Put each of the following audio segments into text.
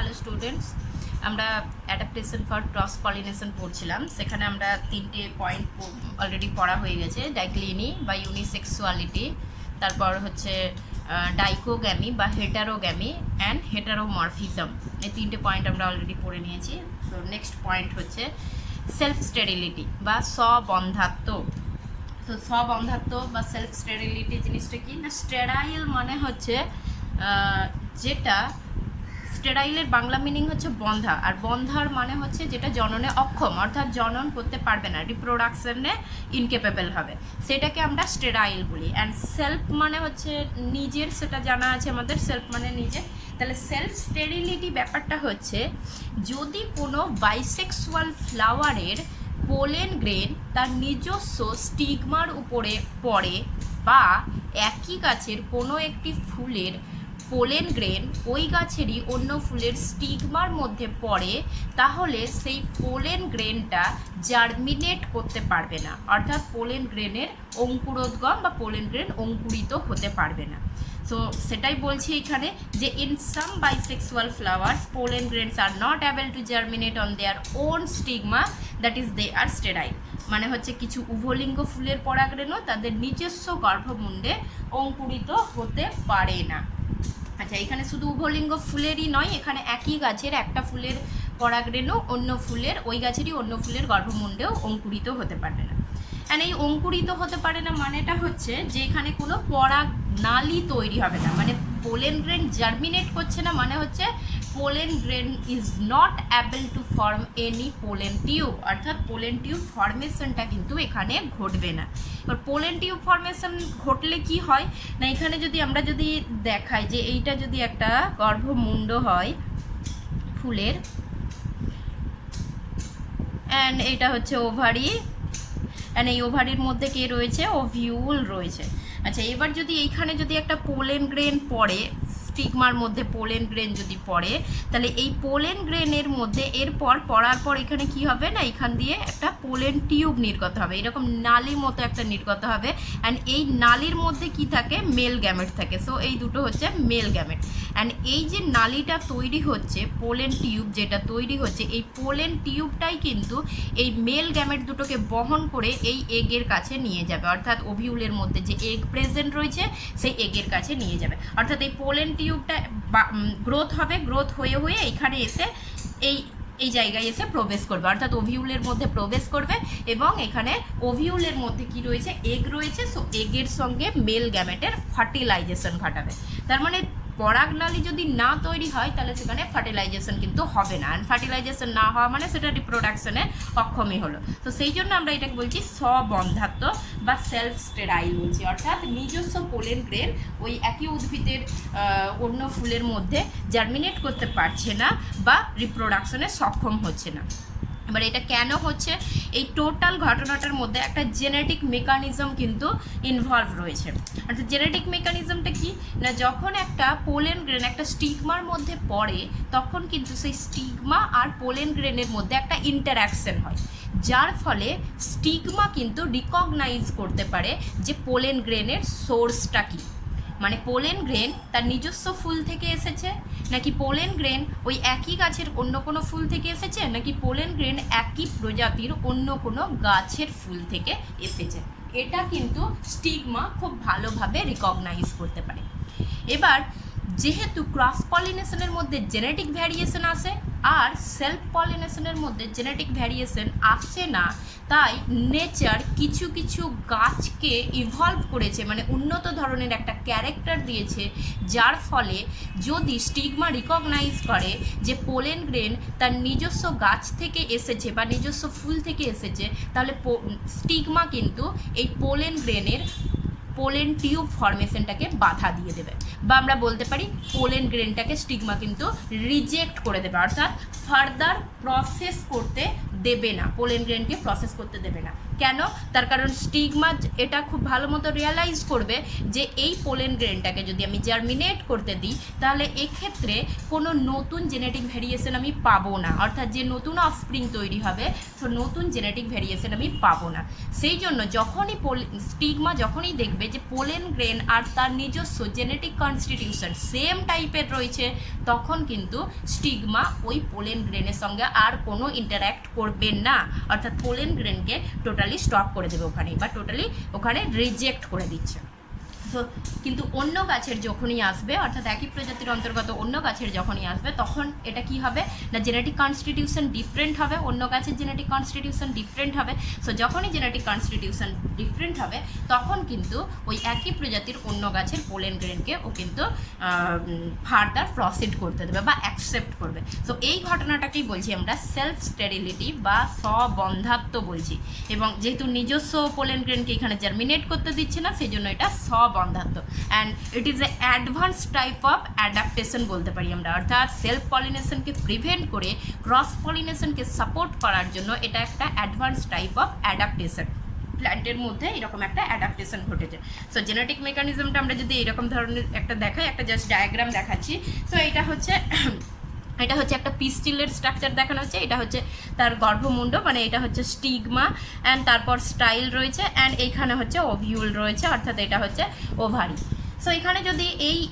Hello students, আমরা adaptation for cross pollination পড়ছিলাম। সেখানে আমরা 3টে পয়েন্ট অলরেডি পড়া হয়ে গেছে। ডাইক্লিনি বা ইউনিসেক্সুয়ালিটি, তারপর হচ্ছে ডাইকোগ্যামি বা হেটারোগ্যামি অ্যান্ড হেটারোমরফিজম। এই 3টে পয়েন্ট আমরা অলরেডি পড়ে নিয়েছি। তো নেক্সট পয়েন্ট হচ্ছে সেলফ স্টেরিলিটি বা স্ববন্ধাত্ব। তো স্ববন্ধাত্ব বা সেলফ স্টেরিলিটি জিনিসটা কি না, স্টেরাইল মানে হচ্ছে যেটা, স্টেরাইলের বাংলা মিনিং হচ্ছে বন্ধা, আর বন্ধার মানে হচ্ছে যেটা জননে অক্ষম, অর্থাৎ জনন করতে পারবে না, রিপ্রোডাকশনে ইনকেপেবল হবে, সেটাকে আমরা স্টেরাইল বলি। অ্যান্ড সেলফ মানে হচ্ছে নিজের, সেটা জানা আছে আমাদের, সেলফ মানে নিজে। তাহলে সেলফ স্টেরিলিটি ব্যাপারটা হচ্ছে যদি কোনো বাইসেক্সুয়াল ফ্লাওয়ারের পোলেন গ্রেন তার নিজস্ব স্টিগমার উপরে পড়ে, বা একই গাছের কোনো একটি ফুলের পোলেন গ্রেন ওই গাছেরই অন্য ফুলের স্টিগমার মধ্যে পড়ে, তাহলে সেই পোলেন গ্রেনটা জার্মিনেট করতে পারবে না, অর্থাৎ পোলেন গ্রেনের অঙ্কুরোদ্গম বা পোলেন গ্রেন অঙ্কুরিত হতে পারবে না। সো সেটাই বলছি এখানে যে in some bisexual flowers pollen grains are not able to germinate on their own stigma, that is they are sterile. মানে হচ্ছে কিছু উভলিঙ্গ ফুলের পরাগরেণু তাদের নিজস্ব গর্ভমুণ্ডে অঙ্কুরিত হতে পারে না। আচ্ছা, এখানে শুধু উভলিঙ্গ ফুলেরই নয়, এখানে একই গাছের একটা ফুলের পরাগরেণু অন্য ফুলের, ওই গাছেরই অন্য ফুলের গর্ভমুণ্ডেও অঙ্কুরিত হতে পারবে না। অ্যান্ড এই অঙ্কুরিত হতে পারে না মানেটা হচ্ছে যে এখানে কোনো পরাগ নালী তৈরি হবে না, মানে পোলেন গ্রেন জার্মিনেট করছে না, মানে হচ্ছে pollen grain is not able to form any pollen tube, অর্থাৎ পোলেন টিউব ফর্মেশনটা কিন্তু এখানে ঘটবে না। এবার পোলেন টিউব ফর্মেশন ঘটলে কি হয় না, এখানে যদি আমরা যদি দেখাই যে এইটা যদি একটা গর্ভমুণ্ড হয় ফুলের, অ্যান্ড এইটা হচ্ছে ওভারি, অ্যান্ড এই ওভারির মধ্যে কে রয়েছে, ওভিউল রয়েছে। আচ্ছা, এবার যদি এইখানে যদি একটা পোলেন গ্রেন পড়ে, স্টিগমার মধ্যে পোলেন গ্রেন যদি পড়ে, তাহলে এই পোলেন গ্রেনের মধ্যে এরপর পড়ার পর এখানে কি হবে না, এখান দিয়ে একটা পোলেন টিউব নির্গত হবে, এরকম নালির মতো একটা নির্গত হবে। অ্যান্ড এই নালির মধ্যে কি থাকে, মেল গ্যামেট থাকে। সো এই দুটো হচ্ছে মেল গ্যামেট। অ্যান্ড এই যে নালিটা তৈরি হচ্ছে, পোলেন টিউব যেটা তৈরি হচ্ছে, এই পোলেন টিউবটাই কিন্তু এই মেল গ্যামেট দুটোকে বহন করে এই এগের কাছে নিয়ে যাবে, অর্থাৎ ওভিউলের মধ্যে যে এগ প্রেজেন্ট রয়েছে সেই এগের কাছে নিয়ে যাবে। অর্থাৎ এই পোলেন টিউবটা গ্রোথ হবে, গ্রোথ হয়ে হয়ে এখানে এসে এই জায়গায় এসে প্রবেশ করবে, অর্থাৎ ওভিউলের মধ্যে প্রবেশ করবে, এবং এখানে ওভিউলের মধ্যে কি রয়েছে, এগ রয়েছে। সো এগের সঙ্গে মেল গ্যামেটের ফার্টিলাইজেশন ঘটাবে। তার মানে পরাগনালী যদি না তৈরি হয় তাহলে সেখানে ফার্টিলাইজেশন কিন্তু হবে না, অ্যান্ড ফার্টিলাইজেশন না হওয়া মানে সেটা রিপ্রোডাকশনে অক্ষমই হলো। তো সেই জন্য আমরা এটাকে বলছি স্ববন্ধাত্ব বা সেলফ স্টেরাইল বলছি, অর্থাৎ নিজস্ব পোলেন গ্রেন ওই একই উদ্ভিদের অন্য ফুলের মধ্যে জার্মিনেট করতে পারছে না বা রিপ্রোডাকশনে সক্ষম হচ্ছে না। এবার এটা কেন হচ্ছে, এই টোটাল ঘটনাটার মধ্যে একটা জেনেটিক মেকানিজম কিন্তু ইনভলভ রয়েছে। অর্থাৎ জেনেটিক মেকানিজমটা কি না, যখন একটা পোলেন গ্রেন একটা স্টিগমার মধ্যে পড়ে, তখন কিন্তু সেই স্টিগমা আর পোলেন গ্রেনের মধ্যে একটা ইন্টারাকশন হয়, যার ফলে স্টিগমা কিন্তু রিকগনাইজ করতে পারে যে পোলেন গ্রেনের সোর্সটা কী, মানে পোলেন গ্রেন তার নিজস্ব ফুল থেকে এসেছে, নাকি পোলেন গ্রেন ওই একই গাছের অন্য কোনো ফুল থেকে এসেছে, নাকি পোলেন গ্রেন একই প্রজাতির অন্য কোনো গাছের ফুল থেকে এসেছে। এটা কিন্তু স্টিগমা খুব ভালোভাবে রিকগনাইজ করতে পারে। এবার যেহেতু ক্রস পলিনেশনের মধ্যে জেনেটিক ভ্যারিয়েশন আসে আর সেলফ পলিনেশনের মধ্যে জেনেটিক ভ্যারিয়েশন আসে না, তাই নেচার কিছু কিছু গাছকে ইভলভ করেছে, মানে উন্নত ধরনের একটা ক্যারেক্টার দিয়েছে, যার ফলে যদি স্টিগমা রিকগনাইজ করে যে পোলেন গ্রেন তার নিজস্ব গাছ থেকে এসেছে বা নিজস্ব ফুল থেকে এসেছে, তাহলে স্টিগমা কিন্তু এই পোলেন গ্রেনের পোলেন টিউব ফর্মেশনটাকে বাধা দিয়ে দেবে, বা আমরা বলতে পারি পোলেন গ্রেনটাকে স্টিগমা কিন্তু রিজেক্ট করে দেবে, অর্থাৎ ফার্দার প্রসেস করতে দেবে না, পোলেন গ্রেনকে প্রসেস করতে দেবে না। কেন? তার কারণ স্টিগমা এটা খুব ভালো মতো রিয়ালাইজ করবে যে এই পোলেন গ্রেনটাকে যদি আমি জার্মিনেট করতে দিই তাহলে এক্ষেত্রে কোনো নতুন জেনেটিক ভ্যারিয়েশন আমি পাবো না, অর্থাৎ যে নতুন অফস্প্রিং তৈরি হবে তো নতুন জেনেটিক ভ্যারিয়েশন আমি পাবো না। সেই জন্য যখনই স্টিগমা যখনই দেখবে যে পোলেন গ্রেন আর তার নিজস্ব জেনেটিক কনস্টিটিউশন সেম টাইপের রয়েছে, তখন কিন্তু স্টিগমা ওই পোলেন গ্রেনের সঙ্গে আর কোনো ইন্টারঅ্যাক্ট করবে না, অর্থাৎ পোলেন গ্রেনকে টোটালি স্টপ করে দেবে ওখানে, বা টোটালি ওখানে রিজেক্ট করে দিচ্ছে। তো কিন্তু অন্য গাছের যখনই আসবে, অর্থাৎ একই প্রজাতির অন্তর্গত অন্য গাছের যখনই আসবে, তখন এটা কি হবে না, জেনেটিক কনস্টিটিউশন ডিফারেন্ট হবে, অন্য গাছের জেনেটিক কনস্টিটিউশন ডিফারেন্ট হবে। সো যখনই জেনেটিক কনস্টিটিউশন ডিফারেন্ট হবে তখন কিন্তু ওই একই প্রজাতির অন্য গাছের পোলেন গ্রেনকে ও কিন্তু ফার্দার প্রসিড করতে দেবে বা অ্যাকসেপ্ট করবে। সো এই ঘটনাটাকেই বলছি আমরা সেলফ স্টেরিলিটি বা স্ববন্ধাত্ব বলছি, এবং যেহেতু নিজস্ব পোলেন গ্রেনকে এখানে জার্মিনেট করতে দিচ্ছে না সেই জন্য এটা বন্ধাত্ব। And it is a advance type of adaptation বলতে পারি আমরা, অর্থাৎ সেলফ পলিনেশনকে প্রিভেন্ট করে ক্রস পলিনেশনকে সাপোর্ট করার জন্য এটা একটা অ্যাডভান্স টাইপ অফ অ্যাডাপ্টেশন। প্ল্যান্টের মধ্যে এরকম একটা অ্যাডাপ্টেশন ঘটেছে। সো জেনেটিক মেকানিজমটা আমরা যদি এরকম ধরনের একটা দেখাই, একটা জাস্ট ডায়াগ্রাম দেখাচ্ছি। সো এটা হচ্ছে একটা পিস্টিলের স্ট্রাকচার দেখানো হচ্ছে, এটা হচ্ছে তার গর্ভমুণ্ড, মানে এটা হচ্ছে স্টিগমা, অ্যান্ড তারপর স্টাইল রয়েছে, অ্যান্ড এইখানে হচ্ছে ওভিউল রয়েছে, অর্থাৎ এটা হচ্ছে ওভারি। সো এখানে যদি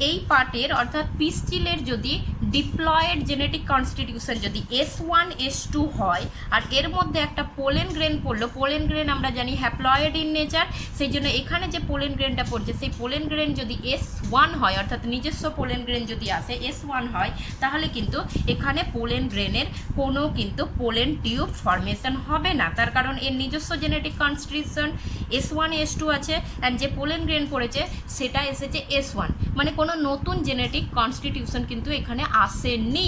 এই পার্টের অর্থাৎ পিস্টিলের যদি ডিপ্লয়েড জেনেটিক কনস্টিটিউশন যদি S1 S2 হয় আর এর মধ্যে একটা পোলেন গ্রেন পড়লো, পোলেন গ্রেন আমরা জানি হ্যাপ্লয়েড ইন নেচার, সেই জন্য এখানে যে পোলেন গ্রেনটা পড়ছে সেই পোলেন গ্রেন যদি S1 হয়, অর্থাৎ নিজস্ব পোলেন গ্রেন যদি আসে S1 হয়, তাহলে কিন্তু এখানে পোলেন গ্রেনের কোনো কিন্তু পোলেন টিউব ফর্মেশন হবে না, তার কারণ এর নিজস্ব জেনেটিক কনস্টিটিউশন S1 S2 আছে, অ্যান্ড যে পোলেন গ্রেন পড়েছে সেটা এসেছে S1, মানে কোনো নতুন জেনেটিক কনস্টিটিউশন কিন্তু এখানে আসেনি,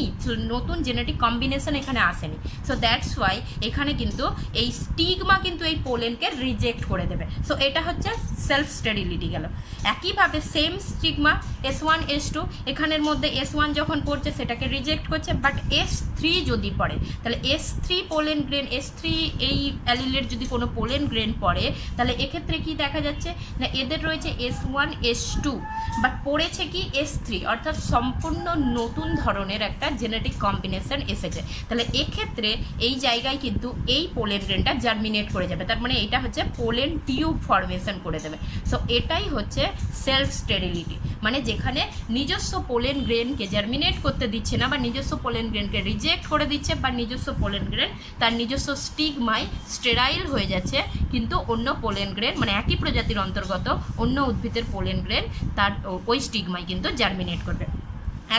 নতুন জেনেটিক কম্বিনেশন এখানে আসেনি। সো দ্যাটস ওয়াই এখানে কিন্তু এই স্টিগমা কিন্তু এই পোলেনকে রিজেক্ট করে দেবে। সো এটা হচ্ছে সেলফ স্টেরিলিটি গেল। একইভাবে সেম স্টিগমা S1 S2, এখানের মধ্যে S1 যখন পড়ছে সেটাকে রিজেক্ট করছে, বাট S3 যদি পড়ে তাহলে S3 পোলেন গ্রেন, S3 এই অ্যালিলের যদি কোনো পোলেন গ্রেন পড়ে তাহলে এক্ষেত্রে কি দেখা যাচ্ছে না, এদের রয়েছে S1 S2, বাট পড়েছে কি S3, অর্থাৎ সম্পূর্ণ নতুন ধরনের একটা জেনেটিক কম্বিনেশন এসেছে। তাহলে এক্ষেত্রে এই জায়গায় কিন্তু এই পোলেন গ্রেনটা জার্মিনেট করে যাবে, তার মানে এটা হচ্ছে পোলেন টিউব ফর্মেশন করে দেবে। সো এটাই হচ্ছে সেলফ স্টেরিলিটি, মানে যেখানে নিজস্ব পোলেন গ্রেনকে জার্মিনেট করতে দিচ্ছে না বা নিজস্ব পোলেন গ্রেনকে রিজেক্ট করে দিচ্ছে, বা নিজস্ব পোলেন গ্রেন তার নিজস্ব স্টিগমায় স্টেরাইল হয়ে যাচ্ছে, কিন্তু অন্য পোলেন গ্রেন মানে একই প্রজাতির অন্তর্গত অন্য উদ্ভিদের পোলেন গ্রেন তার ওই স্টিগমায় কিন্তু জার্মিনেট করবে।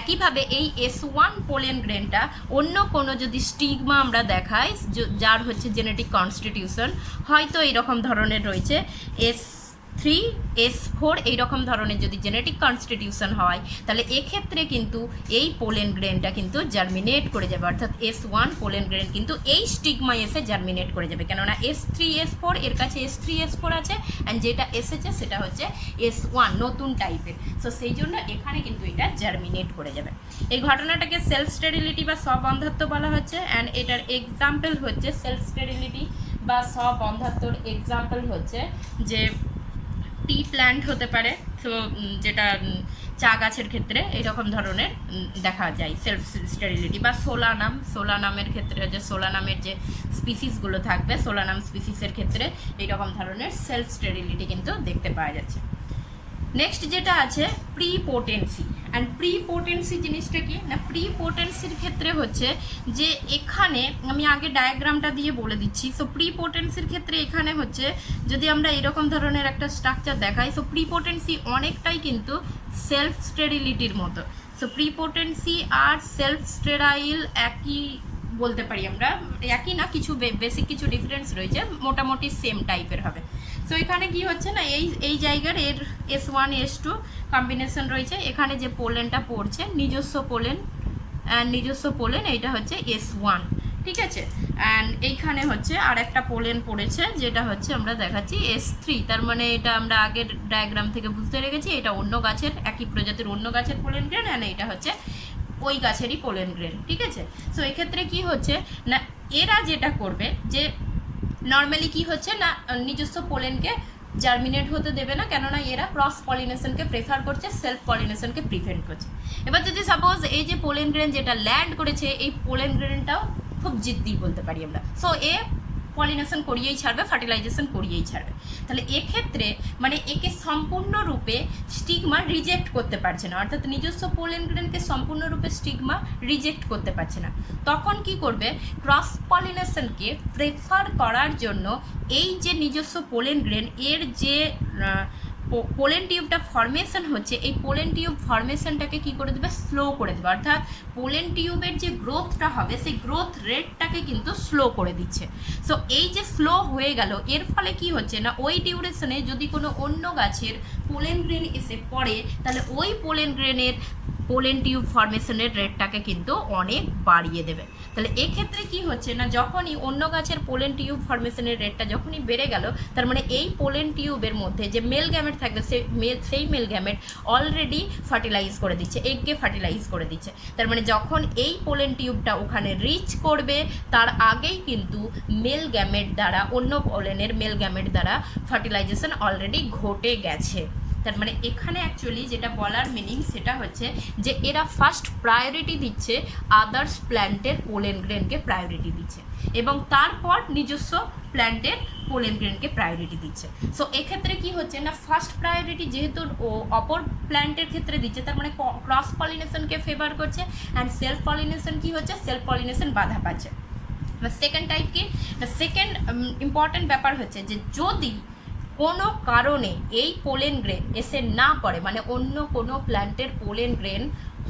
একইভাবে এই S1 পোলেন গ্রেনটা অন্য কোনো যদি স্টিগমা আমরা দেখাই যার হচ্ছে জেনেটিক কনস্টিটিউশন হয়তো এইরকম ধরনের রয়েছে S3 S4 এইরকম ধরনের যদি জেনেটিক কনস্টিটিউশন হয়, তাহলে এক্ষেত্রে কিন্তু এই পোলেন গ্রেনটা কিন্তু জার্মিনেট করে যাবে, অর্থাৎ S1 পোলেন গ্রেন কিন্তু এই স্টিগমায় এসে জার্মিনেট করে যাবে, কেননা S3 S4 এর কাছে S3 S4 আছে, অ্যান্ড যেটা এসেছে সেটা হচ্ছে S1 নতুন টাইপের। সো সেই জন্য এখানে কিন্তু এটা জার্মিনেট করে যাবে। এই ঘটনাটাকে সেলফ স্টেরিলিটি বা স্ববন্ধাত্ব বলা হচ্ছে, অ্যান্ড এটার এক্সাম্পল হচ্ছে সেলফ স্টেরিলিটি বা স্ববন্ধাত্বর এক্সাম্পল হচ্ছে যে টি প্ল্যান্ট হতে পারে, তো যেটা চা গাছের ক্ষেত্রে এইরকম ধরনের দেখা যায় সেলফ স্টেরিলিটি, বা সোলানামের ক্ষেত্রে যে সোলানামের যে স্পিসিসগুলো থাকবে সোলানাম স্পিসিসের ক্ষেত্রে এইরকম ধরনের সেলফ স্টেরিলিটি কিন্তু দেখতে পাওয়া যাচ্ছে। নেক্সট যেটা আছে প্রিপোটেন্সি, অ্যান্ড প্রিপোটেন্সি জিনিসটা কি না, প্রিপোটেন্সির ক্ষেত্রে হচ্ছে যে এখানে আমি আগে ডায়াগ্রামটা দিয়ে বলে দিচ্ছি। সো প্রিপোটেন্সির ক্ষেত্রে এখানে হচ্ছে যদি আমরা এরকম ধরনের একটা স্ট্রাকচার দেখাই, সো প্রিপোটেন্সি অনেকটাই কিন্তু সেলফ স্টেরিলিটির মতো। সো প্রিপোটেন্সি আর সেলফ স্টেরাইল একই বলতে পারি আমরা, একই না, কিছু বেসিক কিছু ডিফারেন্স রয়েছে, মোটামুটি সেম টাইপের হবে। সো এখানে কি হচ্ছে না, এই জায়গার এর S1 S2 কম্বিনেশন রয়েছে, এখানে যে পোলেনটা পড়ছে নিজস্ব পোলেন এইটা হচ্ছে S1, ঠিক আছে, অ্যান্ড এইখানে হচ্ছে আর একটা পোলেন পড়েছে যেটা হচ্ছে আমরা দেখাচ্ছি S3, তার মানে এটা আমরা আগের ডায়াগ্রাম থেকে বুঝতে রেখেছি এটা অন্য গাছের একই প্রজাতির অন্য গাছের পোলেন গ্রেন, অ্যান্ড এটা হচ্ছে ওই গাছেরই পোলেন গ্রেন, ঠিক আছে। সো এক্ষেত্রে কি হচ্ছে না, এরা যেটা করবে যে নর্মালি কি হচ্ছে না, নিজস্ব পোলেনকে জার্মিনেট হতে দেবে না, কেননা এরা ক্রস পলিনেশনকে প্রেফার করছে, সেলফ পলিনেশনকে প্রিভেন্ট করছে। এবার যদি সাপোজ এই যে পোলেন গ্রেন যেটা ল্যান্ড করেছে, এই পোলেন গ্রেনটাও খুব জিদ্দি বলতে পারি আমরা, সো এ পলিনেশন করিয়েই ছাড়বে, ফার্টিলাইজেশন করিয়েই ছাড়বে। তাহলে এক্ষেত্রে মানে একে সম্পূর্ণরূপে স্টিগমা রিজেক্ট করতে পারছে না, অর্থাৎ নিজস্ব পোলেন গ্রেনকে সম্পূর্ণরূপে স্টিগমা রিজেক্ট করতে পারছে না। তখন কি করবে, ক্রস পলিনেশনকে প্রেফার করার জন্য এই যে নিজস্ব পোলেন গ্রেন এর যে পোলেন টিউবটা ফর্মেশন হচ্ছে, এই পোলেন টিউব ফর্মেশনটাকে কি করে দেবে, স্লো করে দেবে, অর্থাৎ পোলেন টিউবের যে গ্রোথটা হবে সেই গ্রোথ রেটটাকে কিন্তু স্লো করে দিচ্ছে। সো এই যে স্লো হয়ে গেল, এর ফলে কি হচ্ছে না, ওই ডিউরেশনে যদি কোনো অন্য গাছের পোলেন গ্রেন এসে পড়ে, তাহলে ওই পোলেন গ্রেনের পোলেন টিউব ফর্মেশনের রেটটাকে কিন্তু অনেক বাড়িয়ে দেবে। তাহলে এক্ষেত্রে কি হচ্ছে না, যখনই অন্য গাছের পোলেন টিউব ফর্মেশনের রেটটা যখনই বেড়ে গেল, তার মানে এই পোলেন টিউবের মধ্যে যে মেল গ্যামেট থাকবে সেই মেল গ্যামেট অলরেডি ফার্টিলাইজ করে দিচ্ছে, এগকে ফার্টিলাইজ করে দিচ্ছে। তার মানে যখন এই পোলেন টিউবটা ওখানে রিচ করবে, তার আগেই কিন্তু মেল গ্যামেট দ্বারা, অন্য পোলেনের মেল গ্যামেট দ্বারা ফার্টিলাইজেশন অলরেডি ঘটে গেছে। তার মানে এখানে অ্যাকচুয়ালি যেটা বলার মিনিং সেটা হচ্ছে যে এরা ফার্স্ট প্রায়োরিটি দিচ্ছে আদার্স প্ল্যান্টের পোলেন গ্রেনকে প্রায়োরিটি দিচ্ছে, এবং তারপর নিজস্ব প্ল্যান্টের পোলেন গ্রেনকে প্রায়োরিটি দিচ্ছে। সো এক্ষেত্রে কি হচ্ছে না, ফার্স্ট প্রায়োরিটি যেহেতু অপর প্ল্যান্টের ক্ষেত্রে দিচ্ছে, তার মানে ক্রস পলিনেশনকে ফেভার করছে, অ্যান্ড সেলফ পলিনেশন কি হচ্ছে, সেলফ পলিনেশন বাধা পাচ্ছে। সেকেন্ড টাইপ কি, সেকেন্ড ইম্পর্টেন্ট ব্যাপার হচ্ছে যে যদি কোনো কারণে এই পোলেন গ্রেন এসে না পড়ে, মানে অন্য কোনো প্ল্যান্টের পোলেন গ্রেন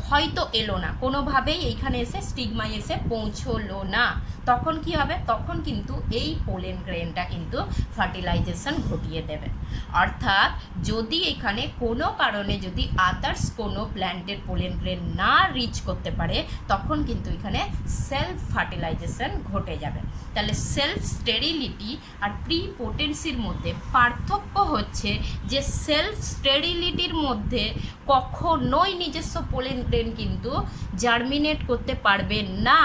হয়তো এলো না, কোনোভাবেই এইখানে এসে স্টিগমায় এসে পৌঁছলো না, তখন কি হবে, তখন কিন্তু এই পোলেন গ্রেনটা কিন্তু ফার্টিলাইজেশন ঘটিয়ে দেবে। অর্থাৎ যদি এখানে কোনো কারণে যদি আদার্স কোনো প্ল্যান্টের পোলেন গ্রেন না রিচ করতে পারে, তখন কিন্তু এখানে সেলফ ফার্টিলাইজেশন ঘটে যাবে। তাহলে সেলফ স্টেরিলিটি আর প্রিপোটেন্সির মধ্যে পার্থক্য হচ্ছে যে সেলফ স্টেরিলিটির মধ্যে কখনোই নিজস্ব পোলেন গ্রেন কিন্তু জার্মিনেট করতে পারবে না,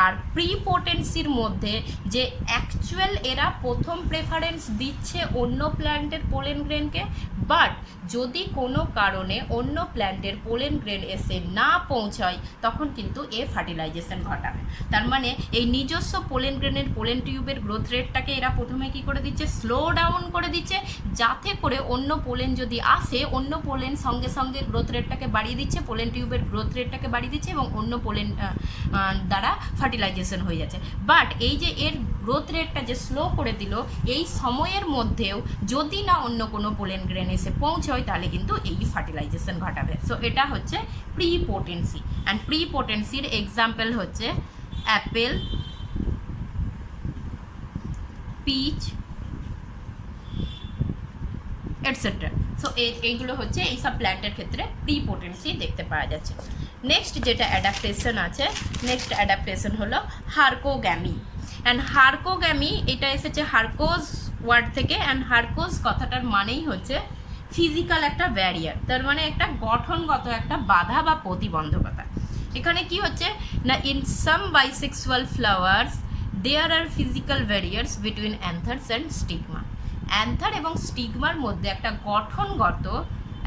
আর প্রিপোটেন্সির মধ্যে যে অ্যাকচুয়াল এরা প্রথম প্রেফারেন্স দিচ্ছে অন্য প্ল্যান্টের পোলেন গ্রেনকে, বাট যদি কোনো কারণে অন্য প্ল্যান্টের পোলেন গ্রেন এসে না পৌঁছায়, তখন কিন্তু এ ফার্টিলাইজেশন ঘটাবে। তার মানে এই নিজস্ব পোলেন গ্রেনের পোলেন টিউবের গ্রোথ রেটটাকে এরা প্রথমে কি করে দিচ্ছে, স্লো ডাউন করে দিচ্ছে, যাতে করে অন্য পোলেন যদি আসে, অন্য পোলেন সঙ্গে সঙ্গে গ্রোথ রেটটাকে বাড়িয়ে দিচ্ছে, পোলেন টিউবের গ্রোথ রেটটাকে বাড়িয়ে দিচ্ছে, এবং অন্য পোলেন দ্বারা ফার্টিলাইজেশন হয়ে যাচ্ছে। বাট এই যে এর গ্রোথ রেটটা যে স্লো করে দিল, এই সময়ের মধ্যেও যদি না অন্য কোনো পোলেন গ্রেন এসে পৌঁছয়, তাহলে কিন্তু এই ফার্টিলাইজেশন ঘটাবে। সো এটা হচ্ছে প্রিপোটেন্সি, অ্যান্ড প্রিপোটেন্সির এক্সাম্পল হচ্ছে অ্যাপেল, পিচ, এটসেট্রা। সো এইগুলো হচ্ছে এইসব প্ল্যান্টের ক্ষেত্রে প্রিপোটেন্সি দেখতে পাওয়া যাচ্ছে। নেক্সট যেটা অ্যাডাপ্টেশন আছে, নেক্সট অ্যাডাপ্টেশন হলো হার্কোগ্যামি। অ্যান্ড হার্কোগ্যামি এটা এসেছে হার্কোজ ওয়ার্ড থেকে, অ্যান্ড হার্কোজ কথাটার মানেই হচ্ছে ফিজিক্যাল একটা ব্যারিয়ার, তার মানে একটা গঠনগত একটা বাধা বা প্রতিবন্ধকতা। এখানে কি হচ্ছে না, in some bisexual flowers there are physical barriers between anthers and stigma. Anther এবং স্টিগমার মধ্যে একটা গঠনগত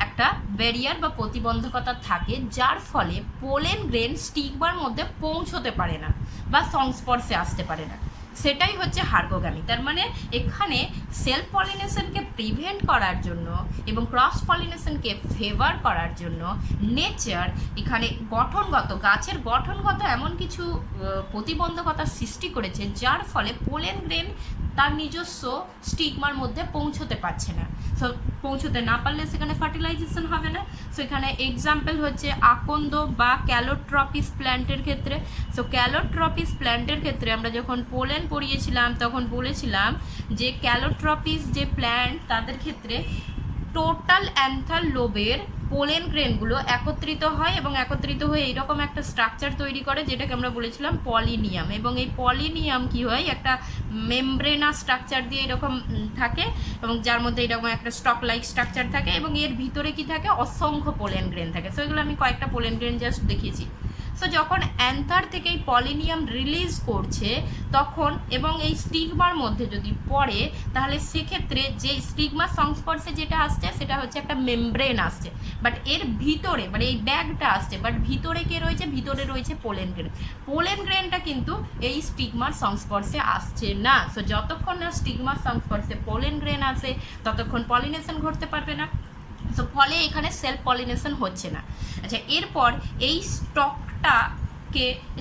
একটা ব্যারিয়ার বা প্রতিবন্ধকতা থাকে, যার ফলে পোলেন গ্রেন স্টিগমার মধ্যে পৌঁছতে পারে না বা সংস্পর্শে আসতে পারে না, সেটাই হচ্ছে হার্কোগ্যামি। তার মানে এখানে সেলফ পলিনেশনকে প্রিভেন্ট করার জন্য এবং ক্রস পলিনেশনকে ফেভার করার জন্য নেচার এখানে গঠনগত, গাছের গঠনগত এমন কিছু প্রতিবন্ধকতা সৃষ্টি করেছে, যার ফলে পোলেন গ্রেন তার নিজস্ব স্টিগমার মধ্যে পৌঁছতে পারছে না। সো পৌঁছতে না পারলে সেখানে ফার্টিলাইজেশন হবে না। সো এখানে এক্সাম্পল হচ্ছে আকন্দ বা ক্যালোট্রপিস প্ল্যান্টের ক্ষেত্রে। সো ক্যালোট্রপিস প্ল্যান্টের ক্ষেত্রে আমরা যখন পোলেন পড়িয়েছিলাম তখন বলেছিলাম যে ক্যালোট্রপিস যে প্ল্যান্ট তাদের ক্ষেত্রে টোটাল অ্যান্থার লোবের পোলেন গ্রেনগুলো একত্রিত হয় এবং একত্রিত হয়ে এইরকম একটা স্ট্রাকচার তৈরি করে, যেটাকে আমরা বলেছিলাম পলিনিয়াম। এবং এই পলিনিয়াম কি হয়, একটা মেমব্রেনা স্ট্রাকচার দিয়ে এরকম থাকে, এবং যার মধ্যে এরকম একটা স্টক লাইক স্ট্রাকচার থাকে, এবং এর ভিতরে কি থাকে, অসংখ্য পোলেন গ্রেন থাকে। সো এগুলো আমি কয়েকটা পোলেন গ্রেন জাস্ট দেখিয়েছি। সো যখন অ্যান্থার থেকে এই পলিনিয়াম রিলিজ করছে তখন এবং এই স্টিগমার মধ্যে যদি পড়ে তাহলে সেক্ষেত্রে যে স্টিগমার সংস্পর্শে যেটা আসছে সেটা হচ্ছে একটা মেমব্রেন আসছে, বাট এর ভিতরে মানে এই ব্যাগটা আসছে, বাট ভিতরে কে রয়েছে, ভিতরে রয়েছে পোলেন গ্রেন। পোলেন গ্রেনটা কিন্তু এই স্টিগমার সংস্পর্শে আসছে না। সো যতক্ষণ না স্টিগমার সংস্পর্শে পোলেন গ্রেন আসে ততক্ষণ পলিনেশন ঘটতে পারবে না। সো ফলে এখানে সেলফ পলিনেশন হচ্ছে না। আচ্ছা, এরপর এই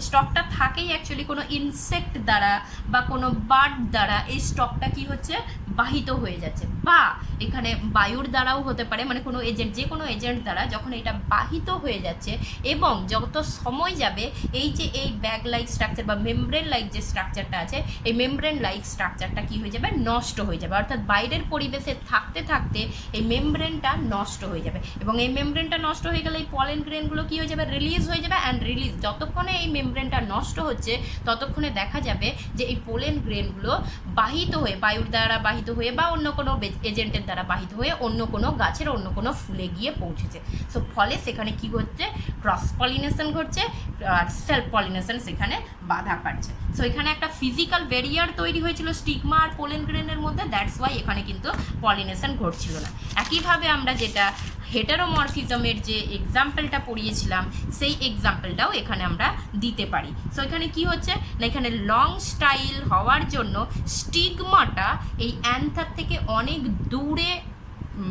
স্টকটা থাকেই অ্যাকচুয়ালি কোনো ইনসেক্ট দ্বারা বা কোনো বার্ড দ্বারা এই স্টকটা কি হচ্ছে, বাহিত হয়ে যাচ্ছে, বা এখানে বায়ুর দ্বারাও হতে পারে, মানে কোনো এজেন্ট, যে কোনো এজেন্ট দ্বারা যখন এটা বাহিত হয়ে যাচ্ছে এবং যত সময় যাবে এই যে এই ব্যাগ লাইক স্ট্রাকচার বা মেমব্রেন লাইক যে স্ট্রাকচারটা আছে এই মেমব্রেন লাইক স্ট্রাকচারটা কি হয়ে যাবে, নষ্ট হয়ে যাবে। অর্থাৎ বাইরের পরিবেশে থাকতে থাকতে এই মেমব্রেনটা নষ্ট হয়ে যাবে এবং এই মেমব্রেনটা নষ্ট হয়ে গেলে এই পলেন গ্রেনগুলো কি হয়ে যাবে, রিলিজ হয়ে যাবে। অ্যান্ড রিলিজ যতক্ষণে এই মেমব্রেনটা নষ্ট হচ্ছে ততক্ষণে দেখা যাবে যে এই পোলেন গ্রেনগুলো বাহিত হয়ে, বায়ুর দ্বারা বাহিত হয়ে বা অন্য কোনো এজেন্টের দ্বারা বাহিত হয়ে অন্য কোনো গাছের অন্য কোনো ফুলে গিয়ে পৌঁছেছে। সো ফলে সেখানে কি হচ্ছে, ক্রস পলিনেশন ঘটছে আর সেলফ পলিনেশন সেখানে বাধা পাচ্ছে। সো এখানে একটা ফিজিক্যাল ব্যারিয়ার তৈরি হয়েছিল স্টিগমা আর পোলেন গ্রেনের মধ্যে, দ্যাটস ওয়াই এখানে কিন্তু পলিনেশন ঘটছিল না। একইভাবে আমরা যেটা হেটারোমরফিজমের যে এক্সাম্পলটা পড়িয়েছিলাম সেই এক্সাম্পলটাও এখানে আমরা দিতে পারি। সো এখানে কি হচ্ছে না, এখানে লং স্টাইল হওয়ার জন্য স্টিগমাটা এই অ্যান্থার থেকে অনেক দূরে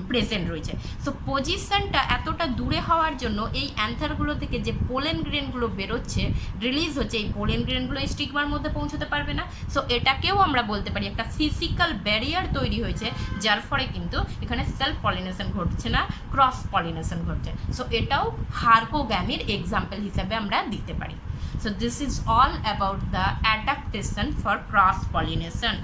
প্রেজেন্ট রয়েছে। সো পজিশনটা এতটা দূরে হওয়ার জন্য এই অ্যান্থারগুলো থেকে যে পোলেন গ্রেনগুলো বেরোচ্ছে, রিলিজ হচ্ছে, এই পোলেন গ্রেনগুলো এই স্টিগমার মধ্যে পৌঁছতে পারবে না। সো এটাকেও আমরা বলতে পারি একটা ফিজিক্যাল ব্যারিয়ার তৈরি হয়েছে, যার ফলে কিন্তু এখানে সেলফ পলিনেশন ঘটছে না, ক্রস পলিনেশন ঘটছে। সো এটাও হার্কোগ্যামির এক্সাম্পল হিসাবে আমরা দিতে পারি। So this is all about the adaptation for cross pollination.